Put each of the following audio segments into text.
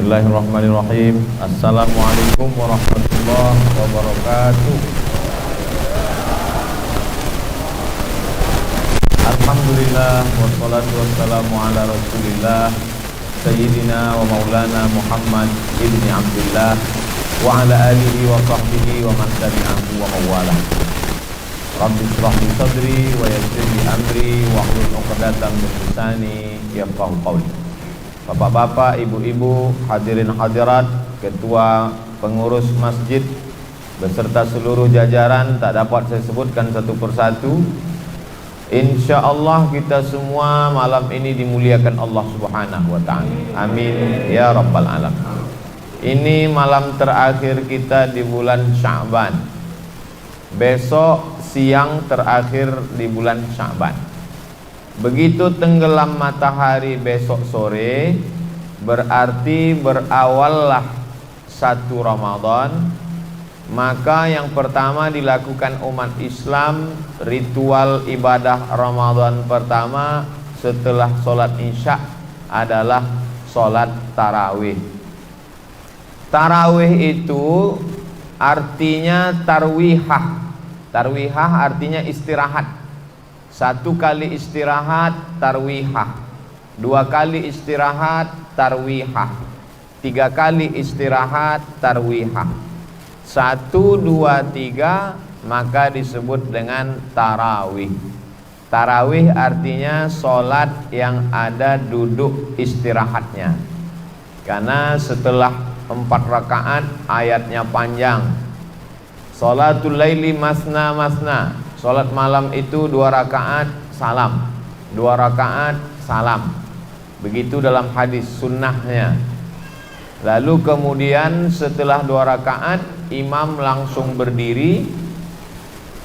Bismillahirrahmanirrahim. Assalamualaikum warahmatullahi wabarakatuh. Alhamdulillah wassalatu wassalamu ala Rasulillah Sayyidina wa maulana Muhammad ibni Abdullah wa ala alihi wa sahbihi wa man tabi'ahu wa mawalah. Rabbi shrah li sadri wa yassir li amri wa hlul 'uqdatam min lisani yafqahu qawli. Bapak-bapak, ibu-ibu, hadirin hadirat, ketua pengurus masjid beserta seluruh jajaran, tak dapat saya sebutkan satu persatu. Insya Allah kita semua malam ini dimuliakan Allah Subhanahu wa ta'ala. Amin ya rabbal alamin. Ini malam terakhir kita di bulan Sya'ban. Besok siang terakhir di bulan Sya'ban. Begitu tenggelam matahari besok sore, berarti berawallah satu Ramadan. Maka yang pertama dilakukan umat Islam, ritual ibadah Ramadan pertama setelah sholat isya adalah sholat tarawih. Tarawih itu artinya tarwihah. Tarwihah artinya istirahat. Satu kali istirahat tarwihah, dua kali istirahat tarwihah, tiga kali istirahat tarwihah. 1, 2, 3 maka disebut dengan tarawih. Tarawih artinya sholat yang ada duduk istirahatnya. Karena setelah 4 rakaat ayatnya panjang. Sholatul laili masna masna. Sholat malam itu 2 rakaat salam, 2 rakaat salam. Begitu dalam hadis sunnahnya. Lalu kemudian setelah 2 rakaat imam langsung berdiri.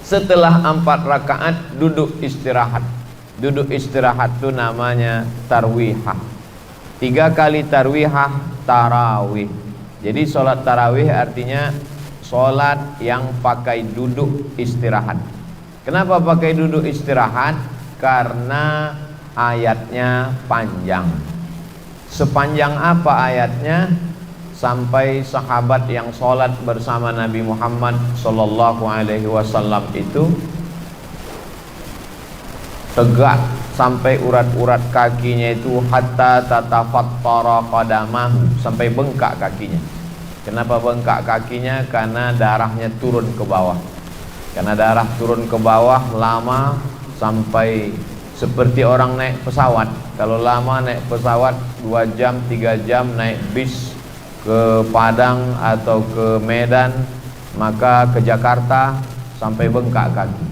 Setelah 4 rakaat duduk istirahat. Duduk istirahat itu namanya tarwihah. 3 kali tarwihah tarawih. Jadi sholat tarawih artinya sholat yang pakai duduk istirahat. Kenapa pakai duduk istirahat? Karena ayatnya panjang. Sepanjang apa ayatnya? Sampai sahabat yang sholat bersama Nabi Muhammad sallallahu alaihi wasallam itu tegak sampai urat-urat kakinya itu hatta tatafattara qadamahu, sampai bengkak kakinya. Kenapa bengkak kakinya? Karena darahnya turun ke bawah. Karena darah turun ke bawah lama, sampai seperti orang naik pesawat. Kalau lama naik pesawat 2 jam, 3 jam naik bis ke Padang atau ke Medan, maka ke Jakarta sampai bengkak kaki.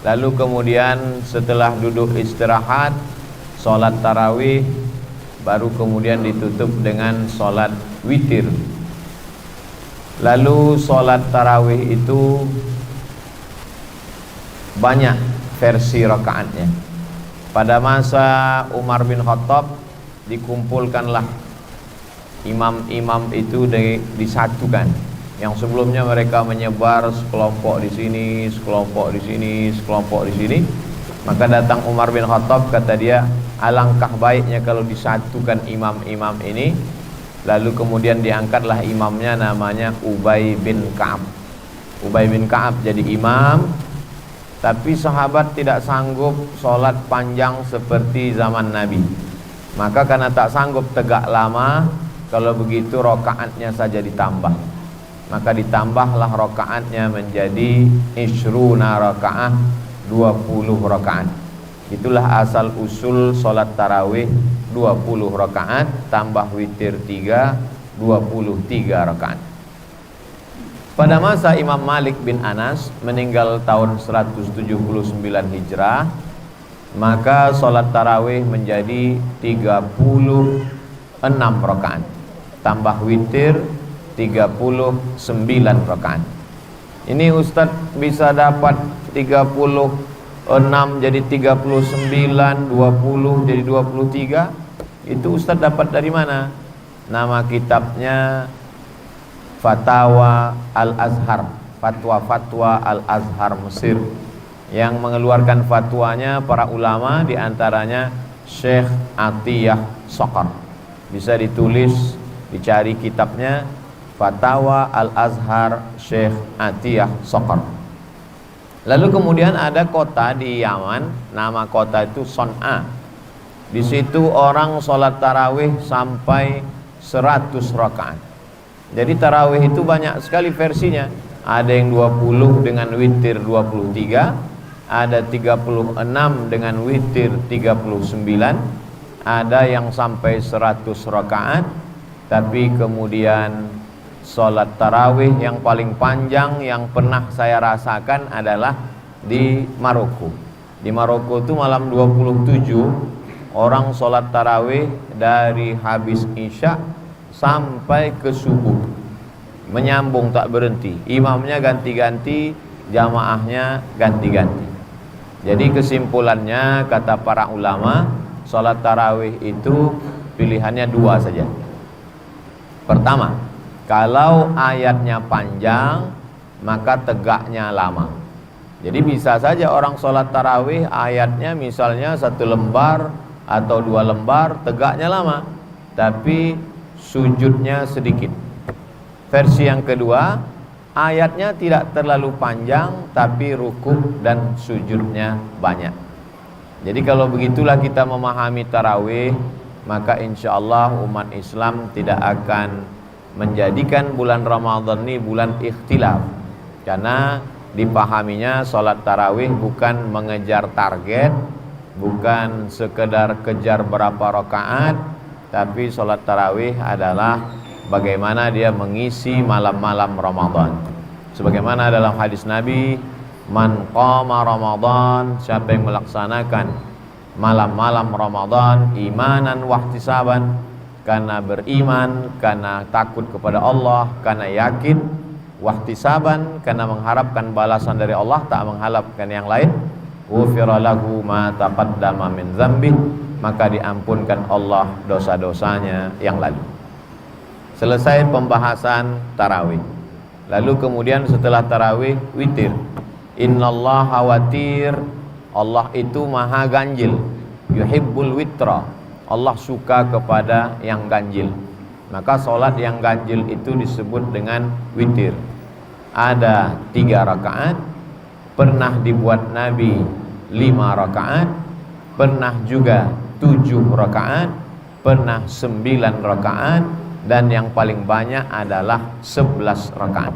Lalu kemudian setelah duduk istirahat, sholat tarawih, baru kemudian ditutup dengan sholat witir. Lalu sholat tarawih itu banyak versi rakaatnya. Pada masa Umar bin Khattab dikumpulkanlah imam-imam itu disatukan. Yang sebelumnya mereka menyebar sekelompok di sini, sekelompok di sini, sekelompok di sini. Maka datang Umar bin Khattab, kata dia, alangkah baiknya kalau disatukan imam-imam ini. Lalu kemudian diangkatlah imamnya, namanya Ubay bin Ka'ab. Ubay bin Ka'ab jadi imam. Tapi sahabat tidak sanggup sholat panjang seperti zaman Nabi. Maka karena tak sanggup tegak lama, kalau begitu rokaatnya saja ditambah. Maka ditambahlah rokaatnya menjadi ishruna rakaat, 20 rakaat. Itulah asal usul sholat tarawih, 20 rakaat tambah witir 3, 23 rakaat. Pada masa Imam Malik bin Anas meninggal tahun 179 Hijrah, maka sholat tarawih menjadi 36 rakaat tambah witir 39 rakaat. Ini Ustadz bisa dapat 36 jadi 39, 20 jadi 23. Itu Ustadz dapat dari mana? Nama kitabnya Fatawa Al-Azhar, Fatwa-Fatwa Al-Azhar Mesir. Yang mengeluarkan fatwanya para ulama, diantaranya Syekh Atiyah Sokar. Bisa ditulis, dicari kitabnya, Fatawa Al-Azhar Syekh Atiyah Soqar. Lalu kemudian ada kota di Yaman, nama kota itu Son'a. Di situ orang sholat tarawih sampai 100 rakaat. Jadi tarawih itu banyak sekali versinya. Ada yang 20 dengan witir 23, ada 36 dengan witir 39, ada yang sampai 100 rakaat. Tapi kemudian sholat tarawih yang paling panjang yang pernah saya rasakan adalah di Maroko. Di Maroko itu malam 27 orang sholat tarawih dari habis isya sampai ke subuh, menyambung tak berhenti. Imamnya ganti-ganti, jamaahnya ganti-ganti. Jadi kesimpulannya kata para ulama, sholat tarawih itu pilihannya dua saja. Pertama, kalau ayatnya panjang maka tegaknya lama. Jadi bisa saja orang sholat tarawih ayatnya misalnya 1 lembar atau 2 lembar, tegaknya lama, tapi sujudnya sedikit. Versi yang kedua, ayatnya tidak terlalu panjang tapi rukuk dan sujudnya banyak. Jadi kalau begitulah kita memahami tarawih, maka insya Allah umat Islam tidak akan menjadikan bulan Ramadan ini bulan ikhtilaf, karena dipahaminya sholat tarawih bukan mengejar target, bukan sekedar kejar berapa rakaat, tapi sholat tarawih adalah bagaimana dia mengisi malam-malam Ramadan. Sebagaimana dalam hadis Nabi, man qama Ramadan, siapa yang melaksanakan malam-malam Ramadan imanan wahtisaban, karena beriman, karena takut kepada Allah, karena yakin, wahtisaban, karena mengharapkan balasan dari Allah, tak mengharapkan yang lain, ghufira lahu ma taqaddama min dzambih, maka diampunkan Allah dosa-dosanya yang lalu. Selesai pembahasan tarawih. Lalu kemudian setelah tarawih witir. Innallaha watir, Allah itu maha ganjil. Yuhibbul witra, Allah suka kepada yang ganjil. Maka sholat yang ganjil itu disebut dengan witir. Ada 3 rakaat, pernah dibuat Nabi 5 rakaat, pernah juga 7 rakaat, pernah 9 rakaat, dan yang paling banyak adalah 11 rakaat.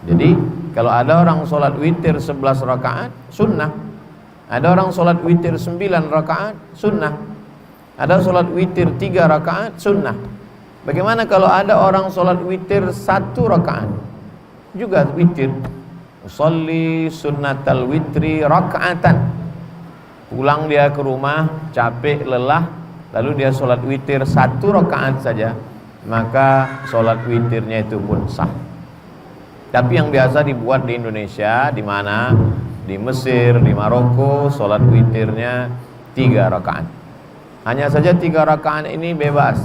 Jadi kalau ada orang sholat witir 11 rakaat sunnah, ada orang sholat witir 9 rakaat sunnah, ada sholat witir 3 rakaat sunnah. Bagaimana kalau ada orang sholat witir 1 rakaat juga witir? Usolli sunnatal witri rakaatan. Pulang dia ke rumah capek lelah, lalu dia sholat witir 1 rakaat saja, maka sholat witirnya itu pun sah. Tapi yang biasa dibuat di Indonesia, di mana? Di Mesir, di Maroko, sholat witirnya 3 rakaat. Hanya saja 3 rakaat ini bebas,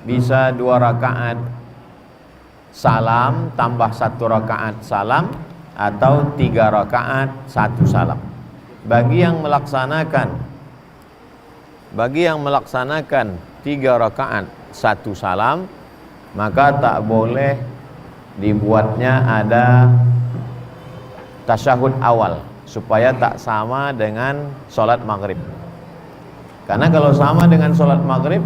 bisa 2 rakaat salam tambah 1 rakaat salam, atau 3 rakaat 1 salam. Bagi yang melaksanakan 3 rakaat 1 salam, maka tak boleh dibuatnya ada tasyahud awal, supaya tak sama dengan sholat maghrib. Karena kalau sama dengan sholat maghrib,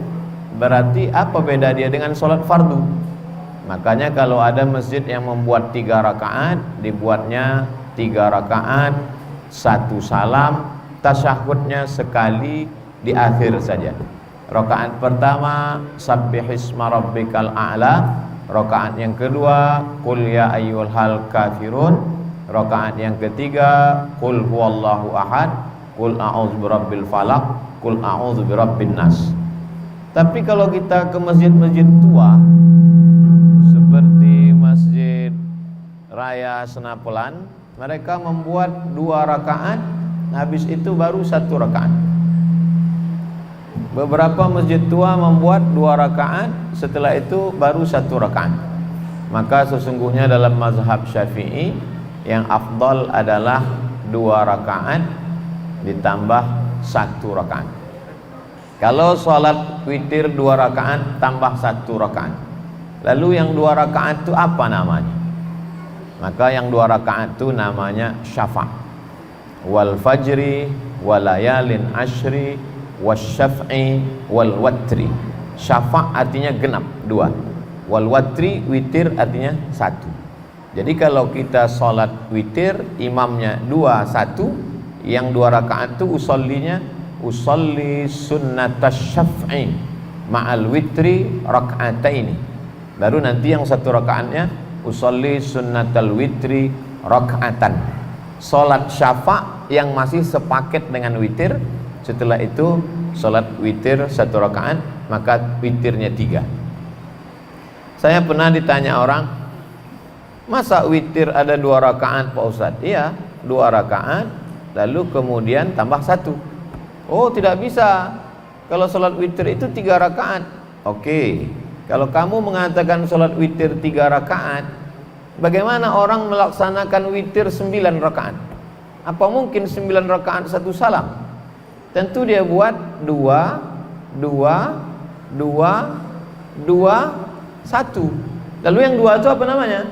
berarti apa beda dia dengan sholat fardu? Makanya kalau ada masjid yang membuat 3 rakaat, dibuatnya 3 rakaat 1 salam, tasyahudnya sekali di akhir saja. Rakaat pertama sabbihisma rabbikal a'la, rakaat yang kedua qul ya ayyuhal kafirun, rakaat yang ketiga qul huwallahu ahad, qul a'udzu birabbil falaq, qul a'udzu birabbin nas. Tapi kalau kita ke masjid-masjid tua seperti Masjid Raya Senapelan, mereka membuat 2 rakaat, habis itu baru 1 rakaat. Beberapa masjid tua membuat 2 rakaat, setelah itu baru 1 rakaat. Maka sesungguhnya dalam mazhab Syafi'i yang afdal adalah 2 rakaat ditambah 1 rakaat. Kalau sholat witir 2 rakaat tambah 1 rakaat, lalu yang 2 rakaat itu apa namanya? Maka yang 2 rakaat itu namanya syafa'. Wal fajri walayalin ashri wasyaf'i wal watri. Syafa' artinya genap 2, wal watri witir artinya 1. Jadi kalau kita sholat witir imamnya 2 1, yang 2 rakaat itu usolli sunnatas syaf'i ma'al witri rak'ataini. Baru nanti yang 1 rakaatnya usolli sunnatal witri rak'atan. Salat syafa' yang masih sepaket dengan witir. Setelah itu salat witir 1 rakaat, maka witirnya 3. Saya pernah ditanya orang, masa witir ada 2 rakaat Pak Ustadz? Iya, 2 rakaat lalu kemudian tambah 1. Oh, tidak bisa. Kalau sholat witir itu 3 rakaat. Oke, kalau kamu mengatakan sholat witir 3 rakaat, bagaimana orang melaksanakan witir 9 rakaat? Apa mungkin 9 rakaat 1 salam? Tentu dia buat 2, 2, 2, 2, 1. Lalu yang 2 itu apa namanya?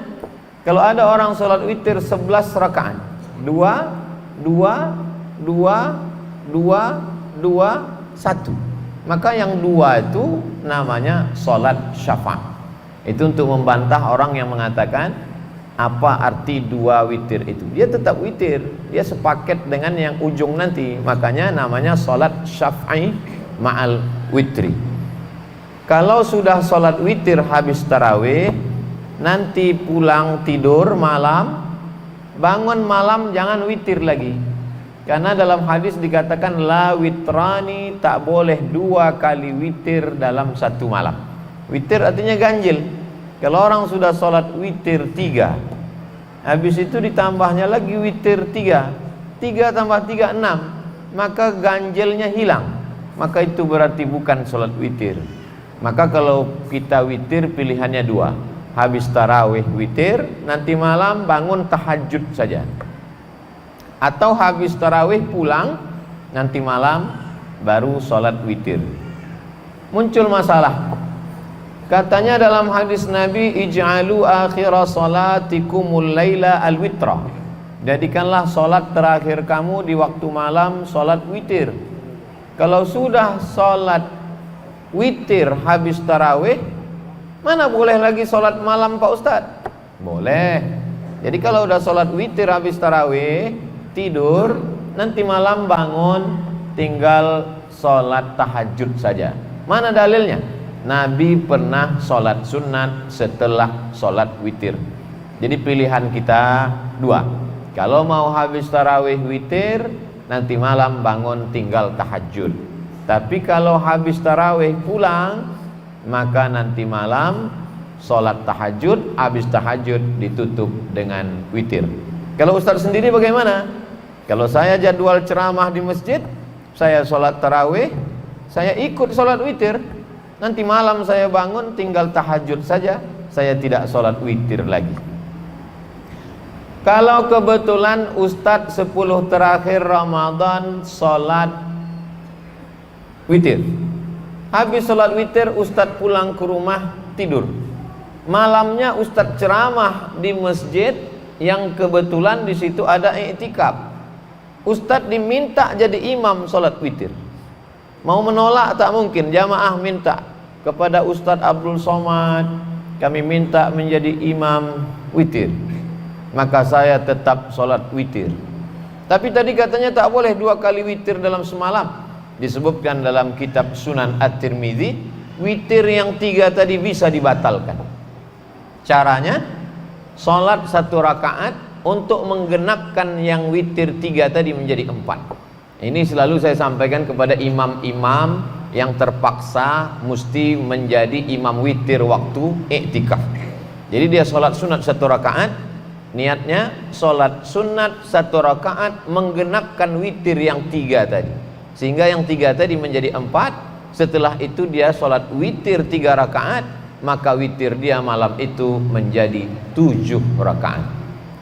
Kalau ada orang sholat witir 11 rakaat, 2, 2, 2, 2, 2, 1. Maka yang 2 itu namanya sholat syafa'. Itu untuk membantah orang yang mengatakan apa arti 2 witir itu. Dia tetap witir, dia sepaket dengan yang ujung nanti. Makanya namanya sholat syafa'i ma'al witri. Kalau sudah sholat witir habis tarawih, nanti pulang tidur malam, bangun malam jangan witir lagi. Karena dalam hadis dikatakan la witrani, tak boleh 2 kali witir dalam 1 malam. Witir artinya ganjil. Kalau orang sudah sholat witir 3, habis itu ditambahnya lagi witir 3, 3 tambah 3 6, maka ganjilnya hilang. Maka itu berarti bukan sholat witir. Maka kalau kita witir pilihannya 2, habis tarawih witir, nanti malam bangun tahajud saja. Atau habis tarawih pulang, nanti malam baru sholat witir. Muncul masalah. Katanya dalam hadis Nabi, ij'alu akhira salatikumul laila al-witra. Jadikanlah sholat terakhir kamu di waktu malam sholat witir. Kalau sudah sholat witir habis tarawih, mana boleh lagi sholat malam Pak Ustadz? Boleh. Jadi kalau udah sholat witir habis tarawih, tidur, nanti malam bangun tinggal sholat tahajud saja. Mana dalilnya? Nabi pernah sholat sunat setelah sholat witir. Jadi pilihan kita 2. Kalau mau habis tarawih witir, nanti malam bangun tinggal tahajud. Tapi kalau habis tarawih pulang, maka nanti malam sholat tahajud, habis tahajud ditutup dengan witir. Kalau Ustaz sendiri bagaimana? Kalau saya jadwal ceramah di masjid, saya sholat tarawih, saya ikut sholat witir. Nanti malam saya bangun tinggal tahajud saja, saya tidak sholat witir lagi. Kalau kebetulan Ustadz 10 terakhir Ramadan sholat witir, habis sholat witir Ustadz pulang ke rumah tidur. Malamnya Ustadz ceramah di masjid yang kebetulan di situ ada i'tikaf. Ustadz diminta jadi imam sholat witir. Mau menolak tak mungkin. Jamaah minta kepada Ustadz Abdul Somad, kami minta menjadi imam witir. Maka saya tetap sholat witir. Tapi tadi katanya tak boleh 2 kali witir dalam semalam. Disebutkan dalam kitab Sunan At-Tirmidzi, witir yang 3 tadi bisa dibatalkan. Caranya, sholat 1 rakaat untuk menggenapkan yang witir 3 tadi menjadi 4. Ini selalu saya sampaikan kepada imam-imam yang terpaksa mesti menjadi imam witir waktu iktikaf. Jadi dia sholat sunat 1 rakaat, niatnya sholat sunat 1 rakaat menggenapkan witir yang 3 tadi, sehingga yang 3 tadi menjadi 4. Setelah itu dia sholat witir 3 rakaat, maka witir dia malam itu menjadi 7 rakaat.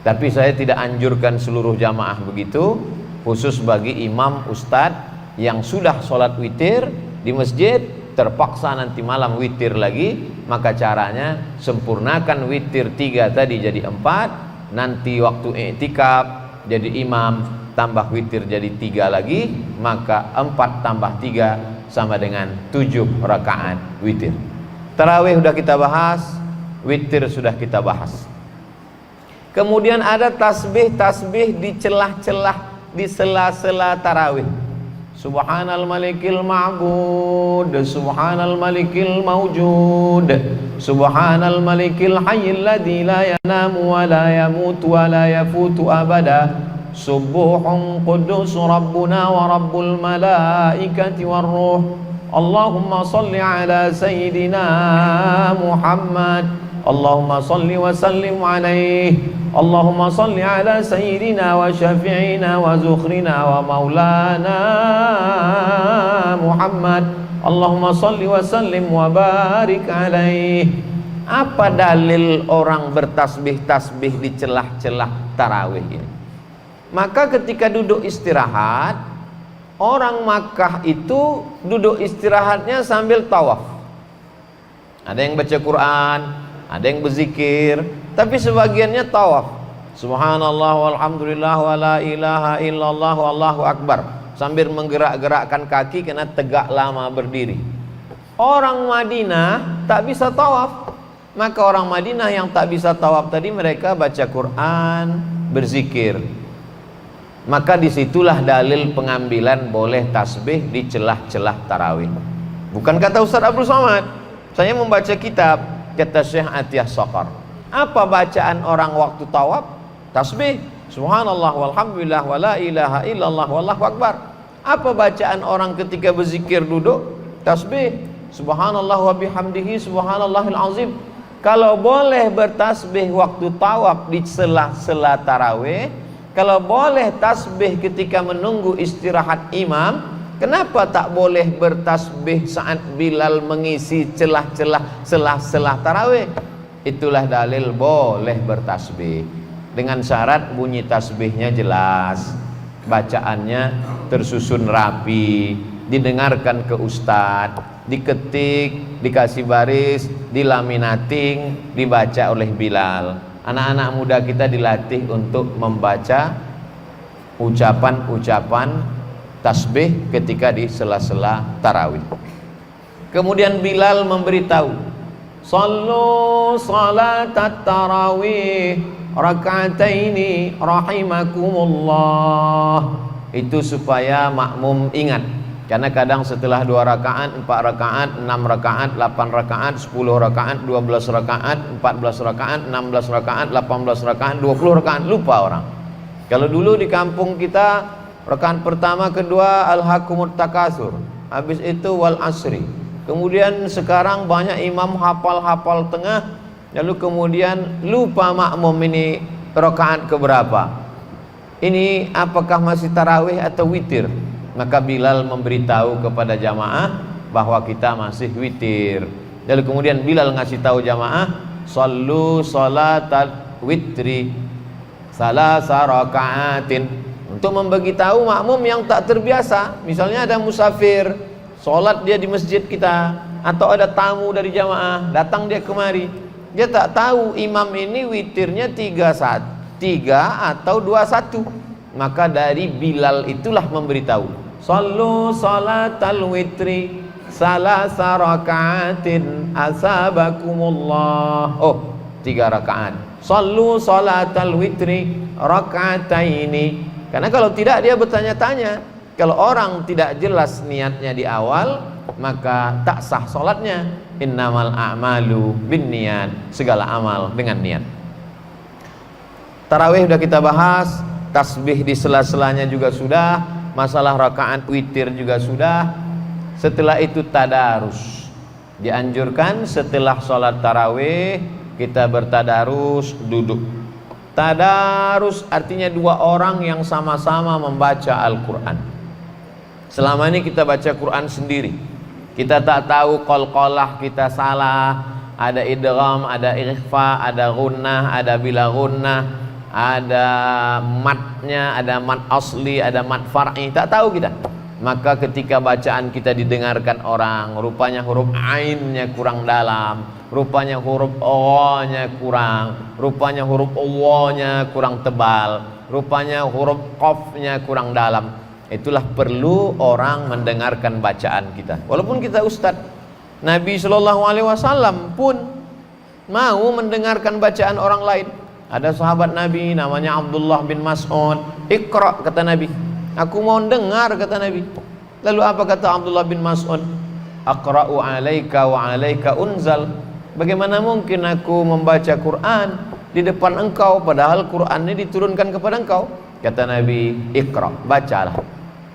Tapi saya tidak anjurkan seluruh jamaah begitu, khusus bagi imam ustadz yang sudah sholat witir di masjid, terpaksa nanti malam witir lagi, maka caranya sempurnakan witir 3 tadi jadi 4, nanti waktu i'tikaf jadi imam, tambah witir jadi 3 lagi, maka 4 tambah 3 sama dengan 7 rakaat witir. Tarawih sudah kita bahas, witir sudah kita bahas. Kemudian ada tasbih-tasbih di celah-celah, di sela-sela tarawih. Subhanal malikil ma'bud, subhanal malikil mawjud, subhanal malikil hayyil ladzi la yanamu wa la yamutu wa la yafutu abada, subuhun qudus rabbuna wa rabbul malaikati war ruh, Allahumma salli ala sayyidina Muhammad, Allahumma salli wa sallim alaihi, Allahumma salli ala sayyidina wa syafi'ina wa zukhrina wa maulana Muhammad, Allahumma salli wa sallim wa barik alaihi. Apa dalil orang bertasbih-tasbih di celah-celah tarawih ini? Maka ketika duduk istirahat, orang Makkah itu duduk istirahatnya sambil tawaf. Ada yang baca Quran, ada yang berzikir, tapi sebagiannya tawaf. Subhanallah walhamdulillah wa la ilaha illallah wallahu akbar, sambil menggerak-gerakkan kaki karena tegak lama berdiri. Orang Madinah tak bisa tawaf, maka orang Madinah yang tak bisa tawaf tadi mereka baca Quran, berzikir. Maka disitulah dalil pengambilan boleh tasbih di celah-celah tarawih. Bukan kata Ustaz Abdul Somad, saya membaca kitab, kata Syekh Atiyah Saqar. Apa bacaan orang waktu tawaf? Tasbih, subhanallah walhamdulillah wa la ilaha illallah wallahu akbar. Apa bacaan orang ketika berzikir duduk? Tasbih, subhanallah wa bihamdihi subhanallahil azim. Kalau boleh bertasbih waktu tawaf di sela-sela tarawih, kalau boleh tasbih ketika menunggu istirahat imam, kenapa tak boleh bertasbih saat Bilal mengisi celah-celah sela-sela tarawih? Itulah dalil boleh bertasbih, dengan syarat bunyi tasbihnya jelas, bacaannya tersusun rapi, didengarkan ke ustadz, diketik, dikasih baris, dilaminating, dibaca oleh Bilal. Anak-anak muda kita dilatih untuk membaca ucapan-ucapan tasbih ketika di sela-sela tarawih. Kemudian Bilal memberitahu, sallu salatat tarawih raka'ataini rahimakumullah. Itu supaya makmum ingat, karena kadang setelah 2 rakaat, 4 rakaat, 6 rakaat, 8 rakaat, 10 rakaat, 12 rakaat, 14 rakaat, 16 rakaat, 18 rakaat, 20 rakaat, lupa orang. Kalau dulu di kampung kita, rakaat pertama, kedua alhaqumut takasur, habis itu wal asri. Kemudian sekarang banyak imam hafal-hafal tengah, lalu kemudian lupa makmum ini rakaat keberapa. Ini apakah masih tarawih atau witir? Maka Bilal memberitahu kepada jamaah bahwa kita masih witir. Lalu kemudian Bilal ngasih tahu jamaah, sallu salatal witri salasa raka'atin, untuk memberitahu makmum yang tak terbiasa. Misalnya ada musafir, sholat dia di masjid kita, atau ada tamu dari jamaah, datang dia kemari, dia tak tahu imam ini witirnya 3 atau 2-1. Maka dari Bilal itulah memberitahu, sallu salatal witri salasa raka'atin asabakumullah. Oh, 3 rakaat. Sallu salatal witri raka'ataini. Karena kalau tidak dia bertanya-tanya. Kalau orang tidak jelas niatnya di awal, maka tak sah sholatnya. Innamal a'malu binniyat, segala amal dengan niat. Tarawih sudah kita bahas, tasbih di sela-selanya juga sudah, masalah rakaat witir juga sudah. Setelah itu tadarus, dianjurkan setelah sholat tarawih kita bertadarus, duduk. Tadarus artinya 2 orang yang sama-sama membaca Al-Quran. Selama ini kita baca Quran sendiri, kita tak tahu qalqalah kita salah, ada idgham, ada ikhfa, ada gunnah, ada bila gunnah, ada matnya, ada mat asli, ada mat far'i, tak tahu kita. maka ketika bacaan kita didengarkan orang, rupanya huruf ainnya kurang dalam, rupanya huruf o-nya kurang, rupanya huruf o-nya kurang tebal, rupanya huruf qaf-nya kurang dalam. Itulah perlu orang mendengarkan bacaan kita. Walaupun kita ustaz, Nabi Shallallahu Alaihi Wasallam pun mau mendengarkan bacaan orang lain. Ada sahabat Nabi namanya Abdullah bin Mas'ud. Iqra, kata Nabi. Aku mau dengar, kata Nabi. Lalu apa kata Abdullah bin Mas'ud? Aqra'u alaika wa alaika unzal. Bagaimana mungkin aku membaca Quran di depan engkau, padahal Quran ini diturunkan kepada engkau? Kata Nabi, Iqra, bacalah.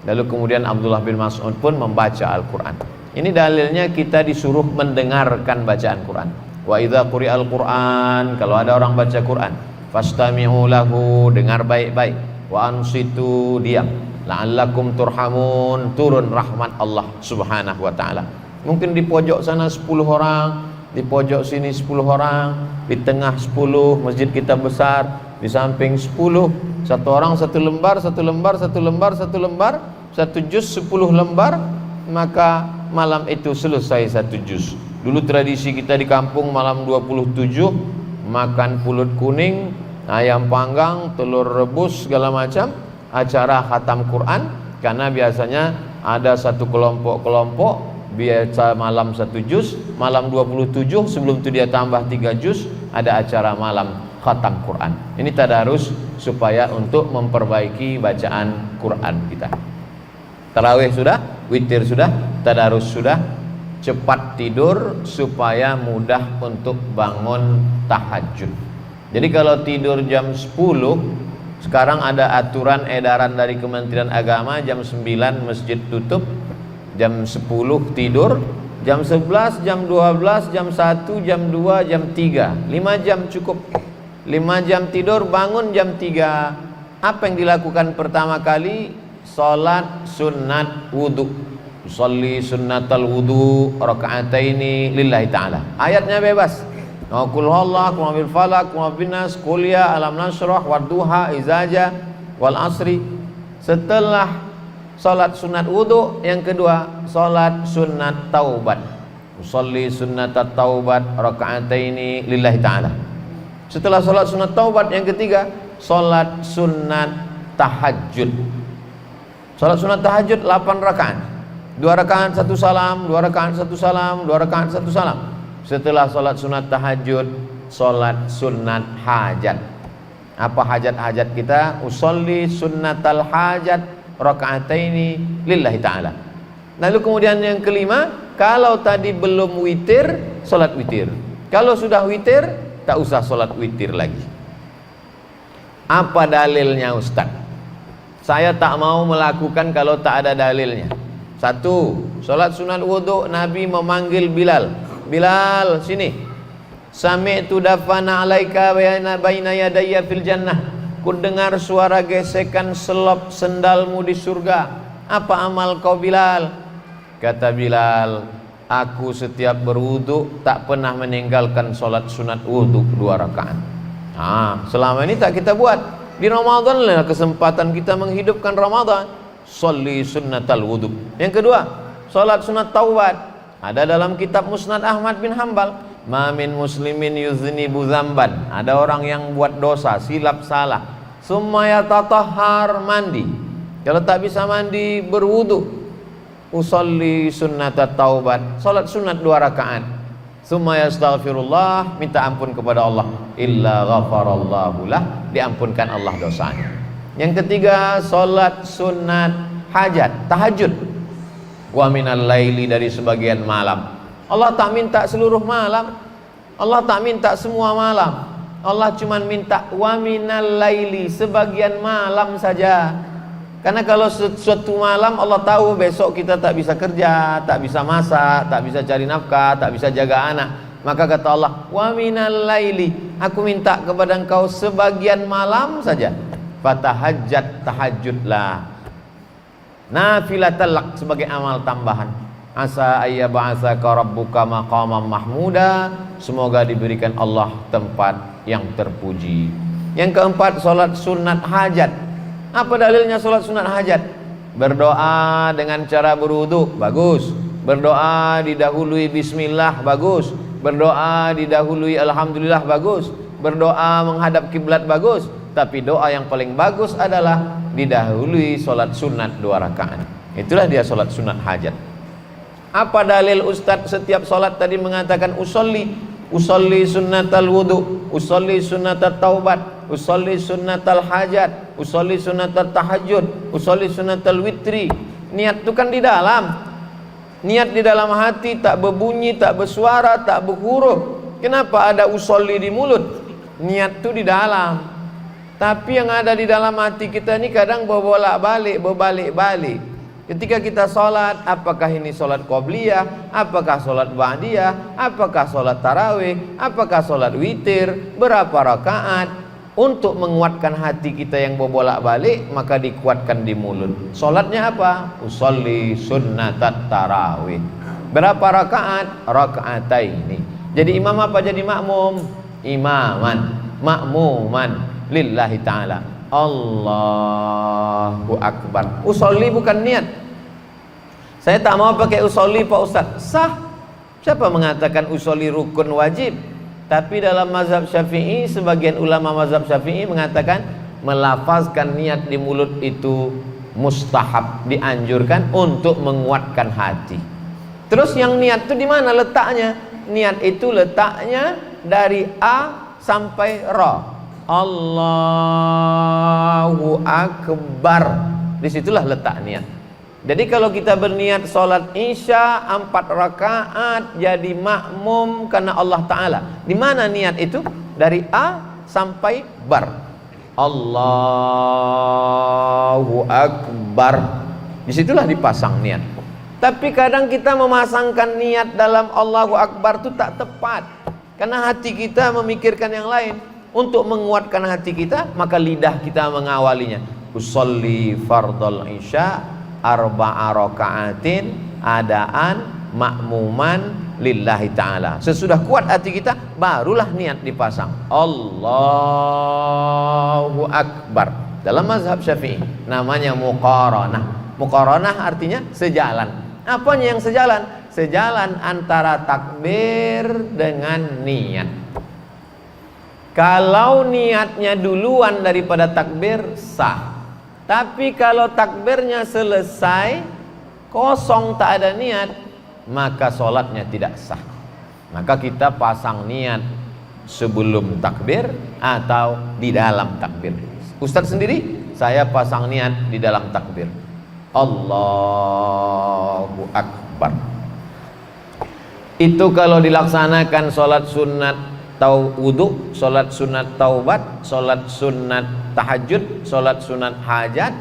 Lalu kemudian Abdullah bin Mas'ud pun membaca Al-Quran. Ini dalilnya kita disuruh mendengarkan bacaan Quran. Wa idza quri'al Quran, kalau ada orang baca Quran, fastami'u lahu, dengar baik-baik. Wa ansitu, diam. La'allakum turhamun, turun rahmat Allah Subhanahu wa taala. Mungkin di pojok sana 10 orang, di pojok sini 10 orang, di tengah 10, masjid kita besar, di samping 10, satu orang satu lembar, satu lembar, satu lembar, satu lembar, satu juz 10 lembar, maka malam itu selesai satu juz. Dulu tradisi kita di kampung malam 27 makan pulut kuning, ayam panggang, telur rebus segala macam, acara khatam Quran. Karena biasanya ada satu kelompok-kelompok biasa malam satu juz, malam 27 sebelum itu dia tambah 3 juz, ada acara malam khatam Quran. Ini tadarus supaya untuk memperbaiki bacaan Quran kita. Tarawih sudah, witir sudah, tadarus sudah, cepat tidur supaya mudah untuk bangun tahajud. Jadi kalau tidur jam 10, sekarang ada aturan edaran dari Kementerian Agama, jam 9 masjid tutup, jam 10 tidur, jam 11, jam 12, jam 1, jam 2, jam 3, 5 jam cukup. 5 jam tidur, bangun jam 3. Apa yang dilakukan pertama kali? Salat sunat wudu. Usolli sunnatal wudu raka'ataini lillahi ta'ala. Ayatnya bebas. Qul huwallahu, qul bil falaq, qul bin nas, qul ya alam nashrah, wadduha, izaja, wal asri. Setelah salat sunat wudu, yang kedua salat sunat taubat. Usolli sunnatat taubat raka'ataini lillahi ta'ala. Setelah salat sunat taubat, yang ketiga salat sunat tahajud. Salat sunat tahajud 8 rakaat. 2 rakaat 1 salam, 2 rakaat 1 salam, 2 rakaat 1 salam. Setelah salat sunat tahajud, salat sunat hajat. Apa hajat-hajat kita? Usolli sunnatal hajat rakaataini lillahi ta'ala. Lalu kemudian yang kelima, kalau tadi belum witir, salat witir. Kalau sudah witir, tak usah salat witir lagi. Apa dalilnya Ustaz? Saya tak mau melakukan kalau tak ada dalilnya. 1. Salat sunat wudu, Nabi memanggil Bilal. Bilal, sini. Sami'tu dafana alaika baina yadayya fil jannah. Ku dengar suara gesekan selop sendalmu di surga. Apa amal kau Bilal? Kata Bilal, aku setiap berwudu tak pernah meninggalkan salat sunat wudu 2 rakaat. Selama ini tak kita buat. Di Ramadan lah kesempatan kita menghidupkan Ramadan. Sholli sunnatal wudu. Yang kedua, salat sunat taubat. Ada dalam kitab Musnad Ahmad bin Hanbal. Ma min muslimin yuznibu dzamban. Ada orang yang buat dosa, silap salah. Summa yatatahhar, mandi. Kalau tak bisa mandi, berwudu. Usolli sunnatat taubat. Salat sunat 2 rakaat. Summa yastaghfirullah, minta ampun kepada Allah. Illa ghafarallahu lah, diampunkan Allah dosanya. Yang ketiga, salat sunat hajat, tahajud. Wa minal laili, dari sebagian malam. Allah tak minta seluruh malam. Allah tak minta semua malam. Allah cuma minta wa minal laili, sebagian malam saja. Karena kalau suatu malam Allah tahu besok kita tak bisa kerja, tak bisa masak, tak bisa cari nafkah, tak bisa jaga anak. Maka kata Allah, wa minal laili, aku minta kepada engkau sebagian malam saja. Fatahajjat, tahajudlah. Nafilatal lak, sebagai amal tambahan. Asa ayyab'atsaka rabbuka maqaman mahmuda, semoga diberikan Allah tempat yang terpuji. Yang keempat, salat sunat hajat. Apa dalilnya salat sunat hajat? Berdoa dengan cara berwudu, bagus. Berdoa didahului bismillah, bagus. Berdoa didahului alhamdulillah, bagus. Berdoa menghadap kiblat, bagus. Tapi doa yang paling bagus adalah didahului solat sunat 2 rakaat. Itulah dia solat sunat hajat. Apa dalil Ustadz setiap solat tadi mengatakan usolli sunnatal wudu, usolli sunnatat taubat, usolli sunnatal hajat, usolli sunnatat tahajud, usolli sunnatal witri. Niat itu kan di dalam. Niat di dalam hati, tak berbunyi, tak bersuara, tak berhuruf. Kenapa ada usolli di mulut? Niat itu di dalam. Tapi yang ada di dalam hati kita ini kadang berbalik-balik. Ketika kita sholat, apakah ini sholat qobliyah, apakah sholat ba'diyah, apakah sholat tarawih, apakah sholat witir, berapa rakaat? Untuk menguatkan hati kita yang berbolak-balik, maka dikuatkan di mulut. Sholatnya apa? Usolli sunnatat tarawih. Berapa rakaat? Raka'ataini. Jadi imam apa jadi makmum? Imaman, makmuman lillahi ta'ala. Allahu akbar. Usolli bukan niat. Saya tak mau pakai usolli Pak Ustaz. Sah. Siapa mengatakan usolli rukun wajib? Tapi dalam mazhab Syafi'i, sebagian ulama mazhab Syafi'i mengatakan melafazkan niat di mulut itu mustahab, dianjurkan untuk menguatkan hati. Terus yang niat itu di mana letaknya? Niat itu letaknya dari A sampai Ra. Allahu akbar. Disitulah letak niat. Jadi kalau kita berniat sholat isya 4 rakaat jadi makmum karena Allah Ta'ala, di mana niat itu? Dari A sampai Bar. Allahu akbar. Disitulah dipasang niat. Tapi kadang kita memasangkan niat dalam Allahu akbar itu tak tepat, karena hati kita memikirkan yang lain. Untuk menguatkan hati kita, maka lidah kita mengawalinya. Usolli fardal isya 4 rakaatin adaan makmuman lillahi ta'ala. Sesudah kuat hati kita, barulah niat dipasang. Allahu akbar. Dalam mazhab Syafi'i namanya muqaranah. Muqaranah artinya sejalan. Apanya yang sejalan? Sejalan antara takbir dengan niat. Kalau niatnya duluan daripada takbir, sah. Tapi kalau takbirnya selesai kosong, tak ada niat, maka sholatnya tidak sah. Maka kita pasang niat sebelum takbir atau di dalam takbir. Ustadz sendiri, saya pasang niat di dalam takbir. Allahu akbar. Itu kalau dilaksanakan sholat sunat wudu, sholat sunat taubat, sholat sunat tahajud, sholat sunat hajat,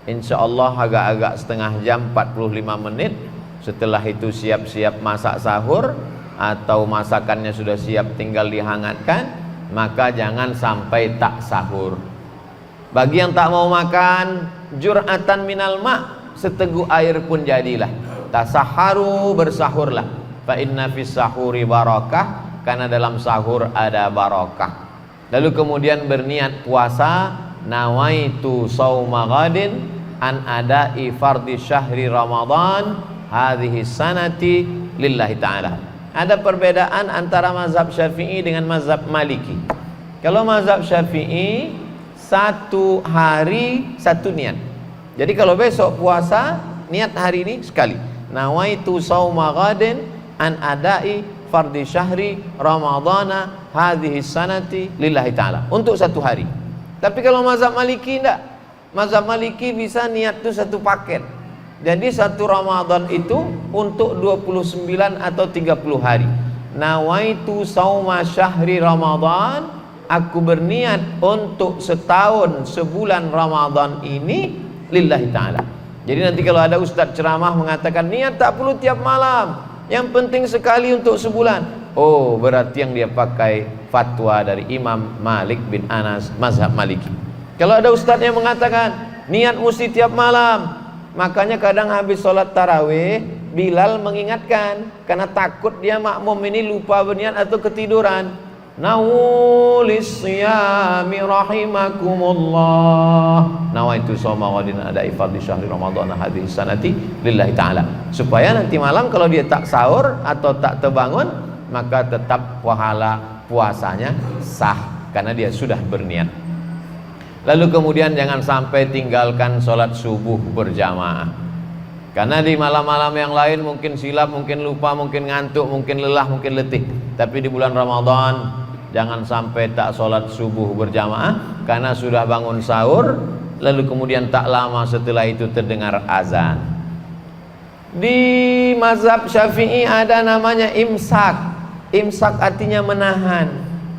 insya Allah agak-agak setengah jam 45 menit. Setelah itu siap-siap masak sahur, atau masakannya sudah siap tinggal dihangatkan, maka jangan sampai tak sahur. Bagi yang tak mau makan, jur'atan minal ma', seteguk air pun jadilah. Tasaharu, bersahurlah. Fa inna fis sahuri barakah, karena dalam sahur ada barakah. Lalu kemudian berniat puasa, nawaitu sauma ghadin an ada'i fardhi syahri Ramadan hadhihi sanati lillahi ta'ala. Ada perbedaan antara mazhab Syafi'i dengan mazhab Maliki. Kalau mazhab Syafi'i 1 hari 1 niat. Jadi kalau besok puasa, niat hari ini sekali. Nawaitu sauma ghadin an ada'i fardhi syahri Ramadana hadhihi sanati lillahi ta'ala, untuk 1 hari. Tapi kalau mazhab Maliki enggak. Mazhab Maliki bisa niat itu 1 paket. Jadi 1 Ramadan itu untuk 29 atau 30 hari. Nawaitu sauma syahri Ramadan, aku berniat untuk setahun, sebulan Ramadan ini lillahi ta'ala. Jadi nanti kalau ada ustaz ceramah mengatakan niat tak perlu tiap malam, yang penting sekali untuk sebulan, oh berarti yang dia pakai fatwa dari Imam Malik bin Anas, mazhab Maliki. Kalau ada ustaz yang mengatakan niat mesti tiap malam, makanya kadang habis sholat tarawih Bilal mengingatkan, karena takut dia makmum ini lupa berniat atau ketiduran. Nawulis siyami rahimakumullah. Nawaitu shoma ghadin ada'i fardhi syahri ramadhana hadhihi sanati lillahi ta'ala. Supaya nanti malam kalau dia tak sahur atau tak terbangun, maka tetap pahala puasanya sah karena dia sudah berniat. Lalu kemudian jangan sampai tinggalkan sholat subuh berjamaah. Karena di malam-malam yang lain mungkin silap, mungkin lupa, mungkin ngantuk, mungkin lelah, mungkin letih. Tapi di bulan Ramadan jangan sampai tak sholat subuh berjamaah karena sudah bangun sahur, lalu kemudian tak lama setelah itu terdengar azan. Di mazhab Syafi'i ada namanya imsak. Imsak artinya menahan,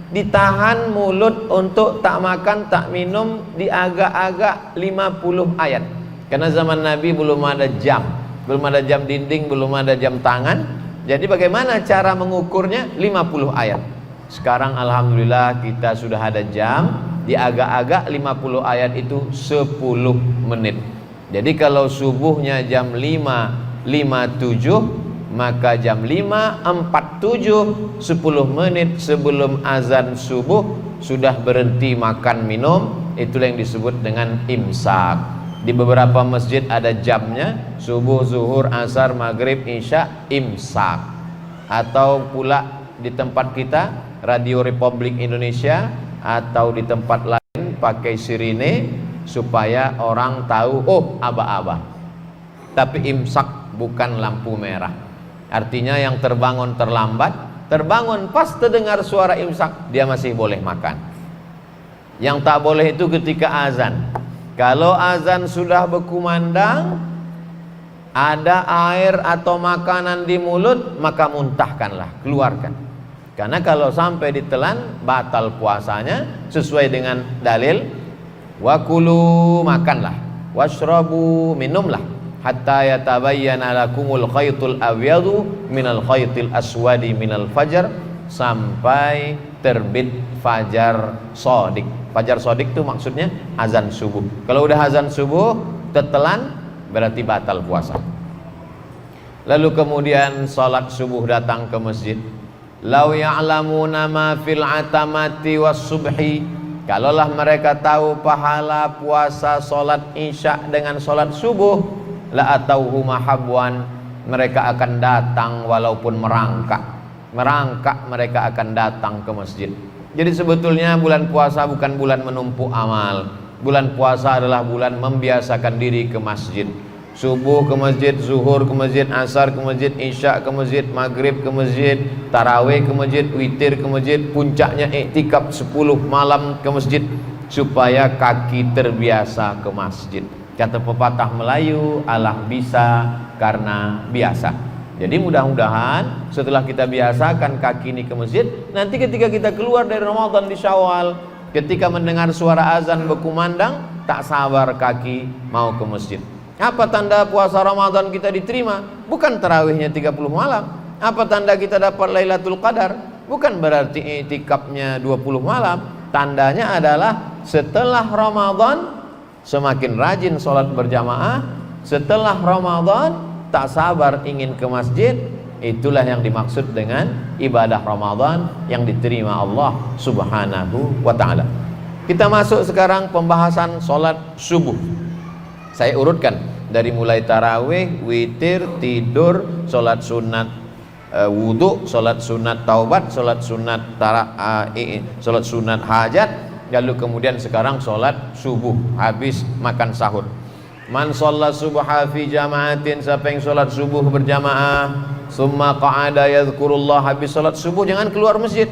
ditahan mulut untuk tak makan, tak minum di agak-agak 50 ayat. Karena zaman Nabi belum ada jam, belum ada jam dinding, belum ada jam tangan. Jadi bagaimana cara mengukurnya? 50 ayat. Sekarang alhamdulillah kita sudah ada jam, di agak-agak 50 ayat itu 10 menit. Jadi kalau subuhnya jam 5.57, maka jam 5.47, 10 menit sebelum azan subuh sudah berhenti makan minum. Itulah yang disebut dengan imsak. Di beberapa masjid ada jamnya, subuh, zuhur, asar, maghrib, isya, imsak. Atau pula di tempat kita Radio Republik Indonesia atau di tempat lain pakai sirine supaya orang tahu, oh aba-aba. Tapi imsak bukan lampu merah. Artinya yang terbangun terlambat, terbangun pas terdengar suara imsak, dia masih boleh makan. Yang tak boleh itu ketika azan. Kalau azan sudah berkumandang, ada air atau makanan di mulut, maka muntahkanlah, keluarkan. Karena kalau sampai ditelan, batal puasanya sesuai dengan dalil. Wa kulu, makanlah, washrabu, minumlah, hatta yatabayyana lakumul khaytul abyadu minal khaytil aswadi minal fajar, sampai terbit fajar shadiq. Fajar shadiq itu maksudnya azan subuh. Kalau udah azan subuh tertelan, berarti batal puasa. Lalu kemudian salat subuh datang ke masjid. Lau ya'lamuna ma fil atamati was subhi, kalaulah mereka tahu pahala puasa salat isya dengan salat subuh, la atauhu mahabwan, mereka akan datang walaupun merangkak mereka akan datang ke masjid. Jadi sebetulnya bulan puasa bukan bulan menumpuk amal. Bulan puasa adalah bulan membiasakan diri ke masjid. Subuh ke masjid, zuhur ke masjid, asar ke masjid, isya ke masjid, maghrib ke masjid, tarawih ke masjid, witir ke masjid, puncaknya iktikaf 10 malam ke masjid, supaya kaki terbiasa ke masjid. Kata pepatah Melayu, Allah bisa karena biasa. Jadi mudah-mudahan setelah kita biasakan kaki ini ke masjid, nanti ketika kita keluar dari Ramadan di Syawal, ketika mendengar suara azan berkumandang, tak sabar kaki mau ke masjid. Apa tanda puasa Ramadan kita diterima? Bukan tarawihnya 30 malam. Apa tanda kita dapat Lailatul Qadar? Bukan berarti i'tikafnya 20 malam. Tandanya adalah setelah Ramadan semakin rajin sholat berjamaah. Setelah Ramadan tak sabar ingin ke masjid. Itulah yang dimaksud dengan ibadah Ramadan yang diterima Allah Subhanahu wa ta'ala. Kita masuk sekarang pembahasan sholat subuh. Saya urutkan dari mulai tarawih, witir, tidur, sholat sunat wudhu, sholat sunat taubat, sholat sunat sholat sunat hajat, lalu kemudian sekarang sholat subuh habis makan sahur. Man sholat subha fi jama'atin, siapa yang sholat subuh berjamaah, summa qa'ada yadhkurullah, habis sholat subuh jangan keluar masjid.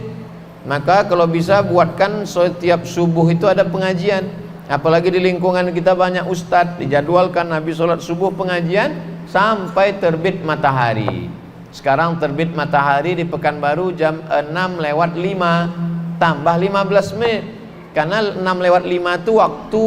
Maka kalau bisa buatkan setiap subuh itu ada pengajian. Apalagi di lingkungan kita banyak ustadz, dijadwalkan habis sholat subuh pengajian sampai terbit matahari. Sekarang terbit matahari di Pekanbaru jam 6:05 tambah 15 menit. Karena 6:05 itu waktu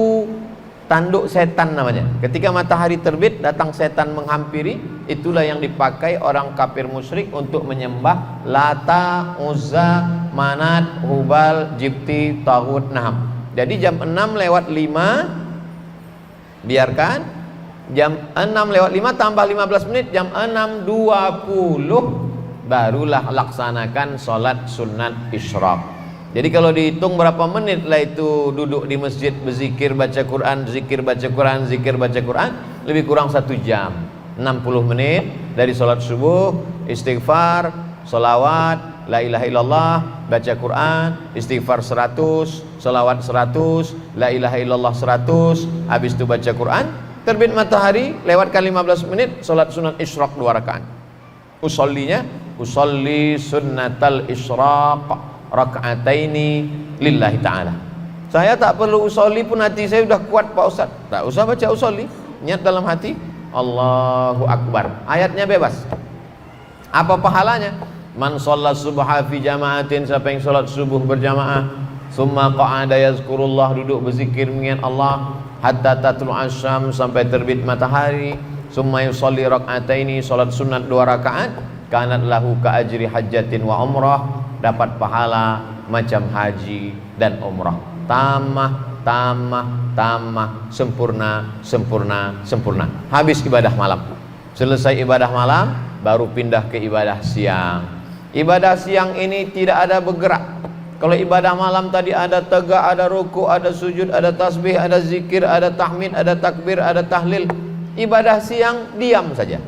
tanduk setan namanya. Ketika matahari terbit datang setan menghampiri, itulah yang dipakai orang kafir musyrik untuk menyembah Lata, Uzza, Manat, Hubal, Jibti, Taghut, Naham. Jadi jam 6:05 biarkan, jam 6:05 tambah 15 menit, jam 6:20 barulah laksanakan sholat sunat isyraq. Jadi kalau dihitung berapa menit lah itu duduk di masjid berzikir, baca Quran, zikir, baca Quran, zikir, baca Quran, lebih kurang 1 jam. 60 menit dari sholat subuh, istighfar, sholawat, la ilaha illallah, baca Quran, istighfar 100, sholawat 100, la ilaha illallah 100, habis itu baca Quran, terbit matahari, lewatkan 15 menit, sholat sunat isyraq 2 rakaat. Usolli sunnatal isyraq raka'ataini lillahi ta'ala. Saya tak perlu usolli pun hati saya sudah kuat Pak Ustaz. Tak usah baca usolli, niat dalam hati Allahu Akbar. Ayatnya bebas. Apa pahalanya? Man shalla subha fi jama'atin, siapa yang salat subuh berjamaah, summa qa'ada yazkurullah, duduk berzikir mengingat Allah, hatta tatlu asyam, sampai terbit matahari, summa yusalli raka'ataini, salat sunat 2 rakaat, kanat lahu ka ajri hajjatin wa umrah, dapat pahala macam haji dan umrah. Tamah, sempurna. Habis ibadah malam. Selesai ibadah malam, baru pindah ke ibadah siang. Ibadah siang ini tidak ada bergerak. Kalau ibadah malam tadi ada tegak, ada ruku, ada sujud, ada tasbih, ada zikir, ada tahmid, ada takbir, ada tahlil. Ibadah siang diam saja.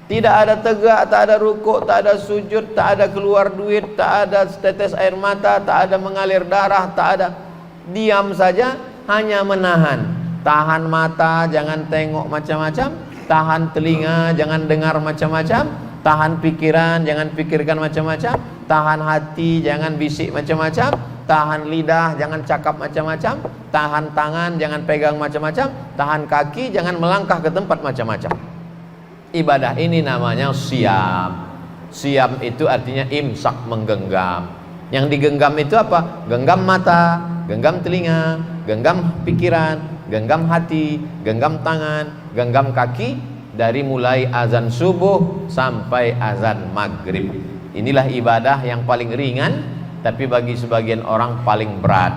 Tidak ada tegak, tak ada ruku, tak ada sujud, tak ada keluar duit, tak ada tetes air mata, tak ada mengalir darah, tak ada. Diam saja, hanya menahan. Tahan mata, jangan tengok macam-macam. Tahan telinga, jangan dengar macam-macam. Tahan pikiran, jangan pikirkan macam-macam. Tahan hati, jangan bisik macam-macam. Tahan lidah, jangan cakap macam-macam. Tahan tangan, jangan pegang macam-macam. Tahan kaki, jangan melangkah ke tempat macam-macam. Ibadah ini namanya siam. Siam itu artinya imsak, menggenggam. Yang digenggam itu apa? Genggam mata, genggam telinga, genggam pikiran, genggam hati, genggam tangan, genggam kaki, dari mulai azan subuh sampai azan maghrib. Inilah ibadah yang paling ringan, tapi bagi sebagian orang paling berat.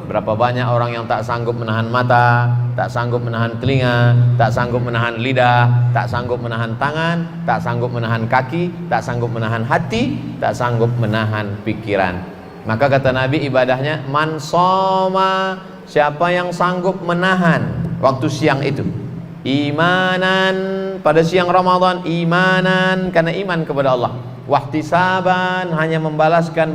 Berapa banyak orang yang tak sanggup menahan mata, tak sanggup menahan telinga, tak sanggup menahan lidah, tak sanggup menahan tangan, tak sanggup menahan kaki, tak sanggup menahan hati, tak sanggup menahan pikiran. Maka kata Nabi, ibadahnya man shoma, siapa yang sanggup menahan waktu siang itu, imanan, pada siang Ramadan, imanan karena iman kepada Allah, wahtisaban, hanya membalaskan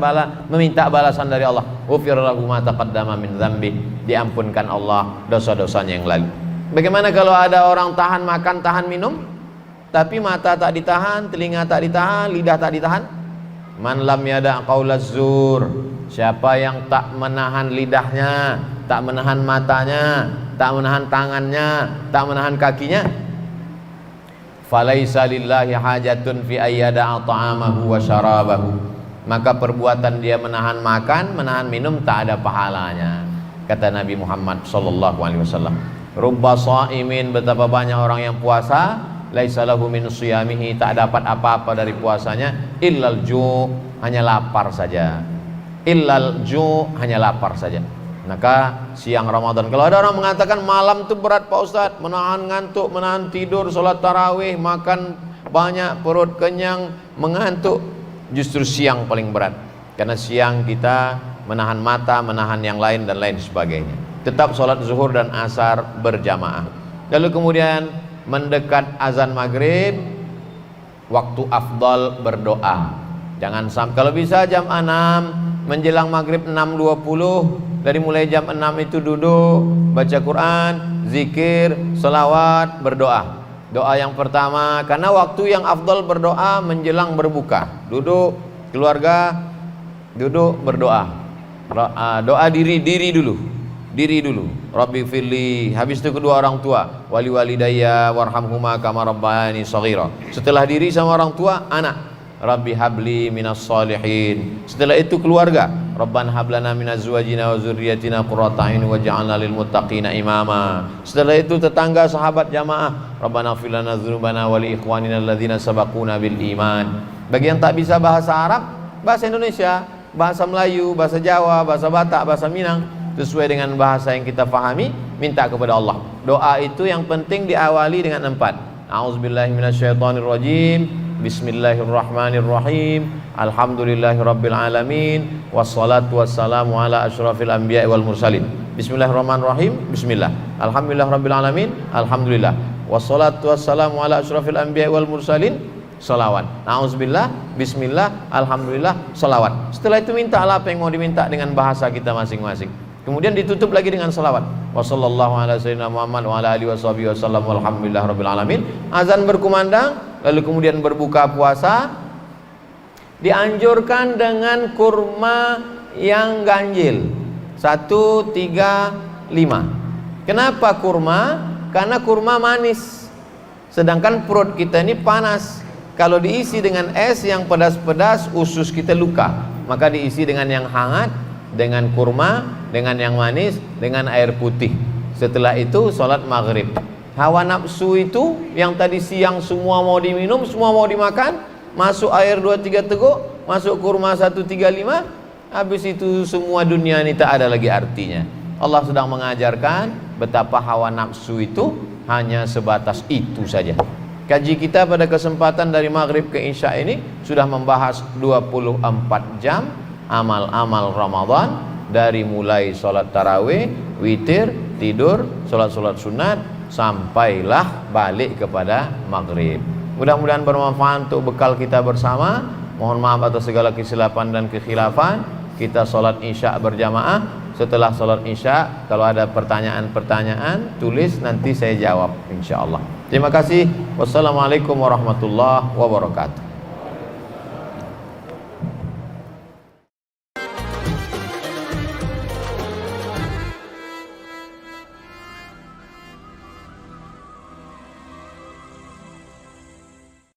meminta balasan dari Allah, ghufir lahu ma taqaddama min dzambi, diampunkan Allah dosa-dosanya yang lalu. Bagaimana kalau ada orang tahan makan, tahan minum, tapi mata tak ditahan, telinga tak ditahan, lidah tak ditahan? Man lam yada' qaulaz zur, siapa yang tak menahan lidahnya, tak menahan matanya, tak menahan tangannya, tak menahan kakinya, falaisa lillahi hajatun fi ayyada'a ta'amahu wa syarabahu, maka perbuatan dia menahan makan, menahan minum tak ada pahalanya. Kata Nabi Muhammad sallallahu alaihi wasallam, rubba shaimin, betapa banyak orang yang puasa, laisa lahu min siyamihi, tak dapat apa-apa dari puasanya, illal ju', hanya lapar saja. Illal ju', hanya lapar saja. Maka siang Ramadan, kalau ada orang mengatakan malam itu berat Pak Ustadz, menahan ngantuk, menahan tidur, sholat tarawih, makan banyak, perut kenyang, mengantuk, justru siang paling berat. Karena siang kita menahan mata, menahan yang lain dan lain sebagainya. Tetap sholat zuhur dan asar berjamaah. Lalu kemudian mendekat azan maghrib, waktu afdal berdoa. Jangan sampai, kalau bisa jam 6 menjelang maghrib 6.20, dari mulai jam 6 itu duduk baca Quran, zikir, selawat, berdoa. Doa yang pertama, karena waktu yang afdal berdoa menjelang berbuka. Duduk keluarga, duduk berdoa. Doa diri dulu. Rabbi firli, habis itu kedua orang tua, wali walidayya warhamhuma kama rabbayani shaghira. Setelah diri sama orang tua, anak, Rabbi habli minas salihin. Setelah itu keluarga, Rabbana hablana minaz azwajina wa dzurriyyatina qurrata a'yun waj'alna lil muttaqina imama. Setelah itu tetangga, sahabat, jamaah, Rabbana ighfir lana dzunubana wa li ikhwanina alladzina sabaquna bil iman. Bagi yang tak bisa bahasa Arab, bahasa Indonesia, bahasa Melayu, bahasa Jawa, bahasa Batak, bahasa Minang, sesuai dengan bahasa yang kita pahami, minta kepada Allah. Doa itu yang penting diawali dengan 4. A'udzubillahi minasyaitonirrajim, Bismillahirrahmanirrahim. Alhamdulillahirabbil alamin. Wassalatu wassalamu ala asyrafil anbiya'i wal mursalin. Bismillahirrahmanirrahim. Bismillah. Alhamdulillahirabbil alamin. Alhamdulillah. Wassalatu wassalamu ala asyrafil anbiya'i wal mursalin. Salawat. Nauzubillah. Bismillah. Alhamdulillah. Salawat. Setelah itu mintalah apa yang mau diminta dengan bahasa kita masing-masing. Kemudian ditutup lagi dengan salawat. Wassallallahu ala sayyidina Muhammad wa ala alihi washabihi wasallam walhamdulillahirabbil alamin. Azan berkumandang, lalu kemudian berbuka puasa. Dianjurkan dengan kurma yang ganjil 1, 3, 5. Kenapa kurma? Karena kurma manis, sedangkan perut kita ini panas. Kalau diisi dengan es yang pedas-pedas, usus kita luka. Maka diisi dengan yang hangat, dengan kurma, dengan yang manis, dengan air putih. Setelah itu sholat maghrib. Hawa nafsu itu yang tadi siang semua mau diminum, semua mau dimakan, masuk air 2-3 teguk, masuk kurma 1-3-5, habis itu semua dunia ini tak ada lagi artinya. Allah sedang mengajarkan betapa hawa nafsu itu hanya sebatas itu saja. Kaji kita pada kesempatan dari maghrib ke isya ini sudah membahas 24 jam amal-amal Ramadan, dari mulai sholat tarawih, witir, tidur, sholat-sholat sunat, sampailah balik kepada maghrib. Mudah-mudahan bermanfaat untuk bekal kita bersama. Mohon maaf atas segala kesilapan dan kekhilafan. Kita sholat isya berjamaah. Setelah sholat isya, kalau ada pertanyaan-pertanyaan, tulis, nanti saya jawab insyaallah. Terima kasih. Wassalamualaikum warahmatullahi wabarakatuh.